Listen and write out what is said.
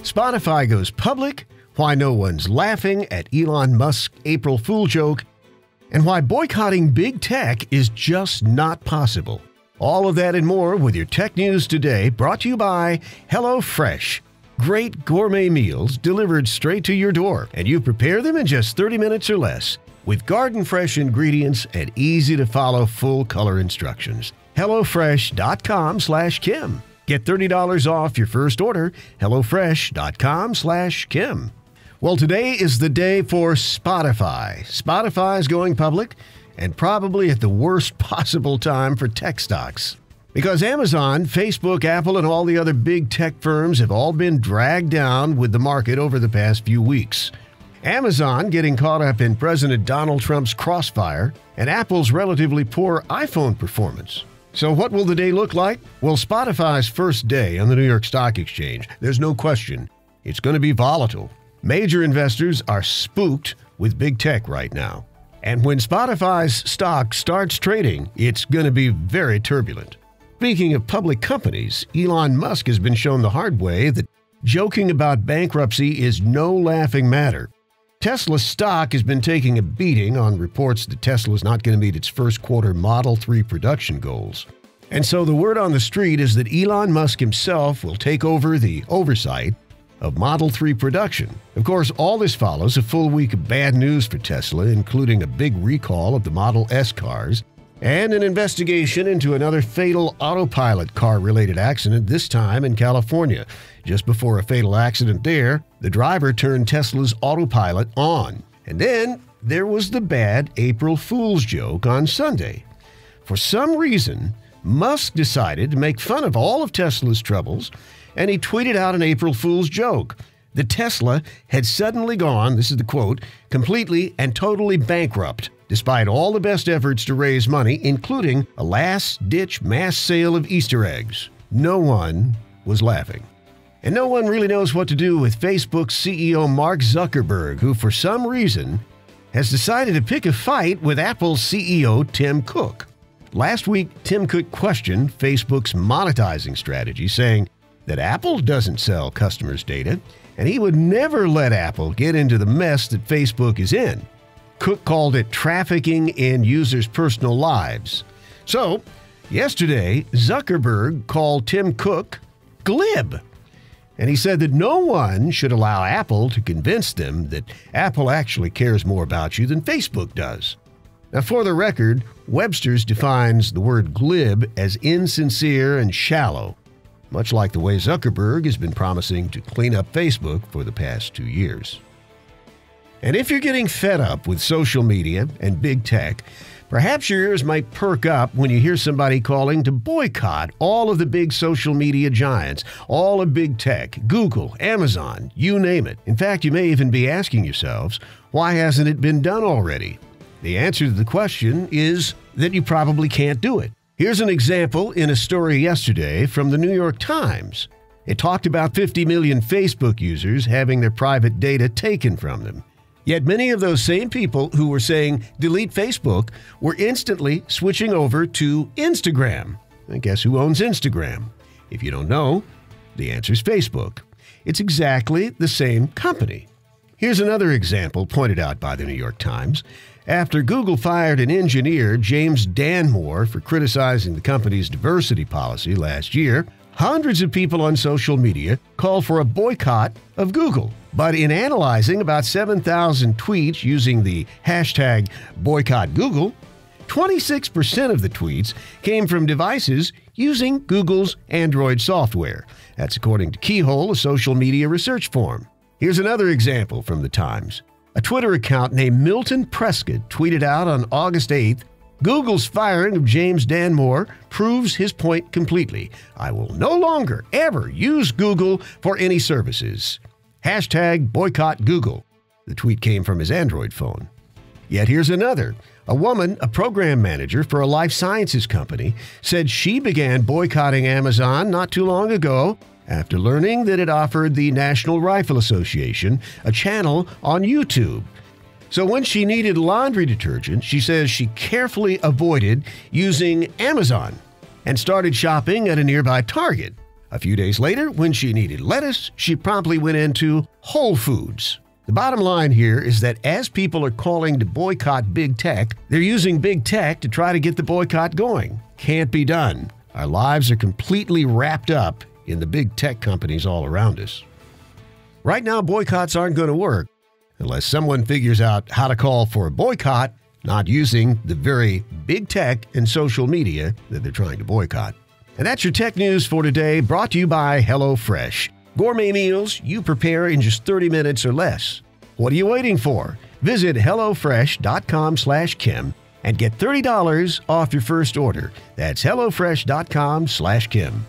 Spotify goes public, why no one's laughing at Elon Musk's April Fool joke, and why boycotting big tech is just not possible. All of that and more with your Tech News Today, brought to you by HelloFresh. Great gourmet meals delivered straight to your door, and you prepare them in just 30 minutes or less with garden-fresh ingredients and easy-to-follow full-color instructions. HelloFresh.com/Kim. Get $30 off your first order. HelloFresh.com/Kim. Well, today is the day for Spotify. Spotify is going public, and probably at the worst possible time for tech stocks. Because Amazon, Facebook, Apple, and all the other big tech firms have all been dragged down with the market over the past few weeks. Amazon getting caught up in President Donald Trump's crossfire, and Apple's relatively poor iPhone performance. So what will the day look like? Well, Spotify's first day on the New York Stock Exchange, there's no question, it's going to be volatile. Major investors are spooked with big tech right now. And when Spotify's stock starts trading, it's going to be very turbulent. Speaking of public companies, Elon Musk has been shown the hard way that joking about bankruptcy is no laughing matter. Tesla's stock has been taking a beating on reports that Tesla is not going to meet its first quarter Model 3 production goals. And so the word on the street is that Elon Musk himself will take over the oversight of Model 3 production. Of course, all this follows a full week of bad news for Tesla, including a big recall of the Model S cars and an investigation into another fatal autopilot car-related accident, this time in California. Just before a fatal accident there, the driver turned Tesla's autopilot on. And then there was the bad April Fool's joke on Sunday. For some reason, Musk decided to make fun of all of Tesla's troubles, and he tweeted out an April Fool's joke. The Tesla had suddenly gone, this is the quote, completely and totally bankrupt, despite all the best efforts to raise money, including a last-ditch mass sale of Easter eggs. No one was laughing. And no one really knows what to do with Facebook's CEO Mark Zuckerberg, who for some reason has decided to pick a fight with Apple's CEO Tim Cook. Last week, Tim Cook questioned Facebook's monetizing strategy, saying that Apple doesn't sell customers' data, and he would never let Apple get into the mess that Facebook is in. Cook called it trafficking in users' personal lives. So, yesterday, Zuckerberg called Tim Cook glib. And he said that no one should allow Apple to convince them that Apple actually cares more about you than Facebook does. Now, for the record, Webster's defines the word glib as insincere and shallow, much like the way Zuckerberg has been promising to clean up Facebook for the past 2 years. And if you're getting fed up with social media and big tech, perhaps your ears might perk up when you hear somebody calling to boycott all of the big social media giants, all of big tech, Google, Amazon, you name it. In fact, you may even be asking yourselves, why hasn't it been done already? The answer to the question is that you probably can't do it. Here's an example in a story yesterday from the New York Times. It talked about 50 million Facebook users having their private data taken from them. Yet many of those same people who were saying delete Facebook were instantly switching over to Instagram. And guess who owns Instagram? If you don't know, the answer's Facebook. It's exactly the same company. Here's another example pointed out by the New York Times. After Google fired an engineer, James Danmore, for criticizing the company's diversity policy last year, hundreds of people on social media called for a boycott of Google. But in analyzing about 7,000 tweets using the hashtag #BoycottGoogle, 26% of the tweets came from devices using Google's Android software. That's according to Keyhole, a social media research firm. Here's another example from the Times. A Twitter account named Milton Prescott tweeted out on August 8th, Google's firing of James Danmore proves his point completely. I will no longer ever use Google for any services. Hashtag boycott Google. The tweet came from his Android phone. Yet here's another. A woman, a program manager for a life sciences company, said she began boycotting Amazon not too long ago after learning that it offered the National Rifle Association a channel on YouTube. So when she needed laundry detergent, she says she carefully avoided using Amazon and started shopping at a nearby Target. A few days later, when she needed lettuce, she promptly went into Whole Foods. The bottom line here is that as people are calling to boycott big tech, they're using big tech to try to get the boycott going. Can't be done. Our lives are completely wrapped up in the big tech companies all around us. Right now, boycotts aren't going to work unless someone figures out how to call for a boycott, not using the very big tech and social media that they're trying to boycott. And that's your tech news for today, brought to you by HelloFresh. Gourmet meals you prepare in just 30 minutes or less. What are you waiting for? Visit HelloFresh.com/Kim and get $30 off your first order. That's HelloFresh.com/Kim.